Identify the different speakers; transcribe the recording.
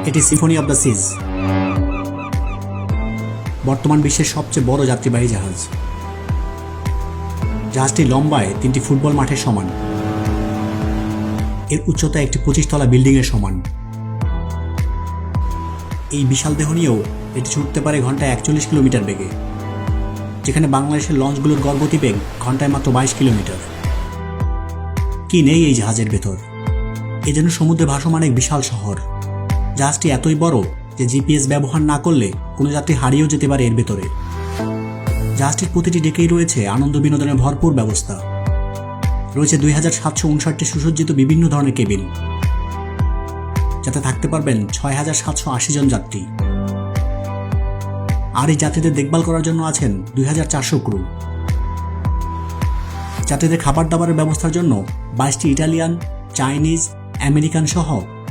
Speaker 1: এটি Symphony of the সিজ, বর্তমান বিশ্বের সবচেয়ে বড় যাত্রীবাহী জাহাজ। জাহাজটি লম্বায় 3টি ফুটবল মাঠের সমান। এর উচ্চতা একটি 25 তলা বিল্ডিংয়ের সমান। এই বিশাল দেহ নিয়েও এটি ছুটতে পারে ঘন্টায় 41 কিলোমিটার বেগে, যেখানে বাংলাদেশের লঞ্চগুলোর গড়গতি বেগ ঘন্টায় মাত্র 22 কিলোমিটার। কি নেই এই জাহাজের ভেতর? এ যেন সমুদ্রে ভাসমান এক বিশাল শহর। জাহাজটি এতই বড় যে জিপিএস ব্যবহার না করলে কোনো যাত্রী হারিয়েও যেতে পারে এর ভেতরে। জাহাজটির প্রতিটি ডেকেই রয়েছে আনন্দ বিনোদনের ভরপুর ব্যবস্থা। রয়েছে 2759টি সুসজ্জিত বিভিন্ন ধরনের কেবিন, যাতে থাকতে পারবেন 6780 জন যাত্রী। আর এই যাত্রীদের দেখভাল করার জন্য আছেন 2400 ক্রু। যাত্রীদের খাবার দাবারের ব্যবস্থার জন্য 22টি ইটালিয়ান, চাইনিজ, আমেরিকান সহ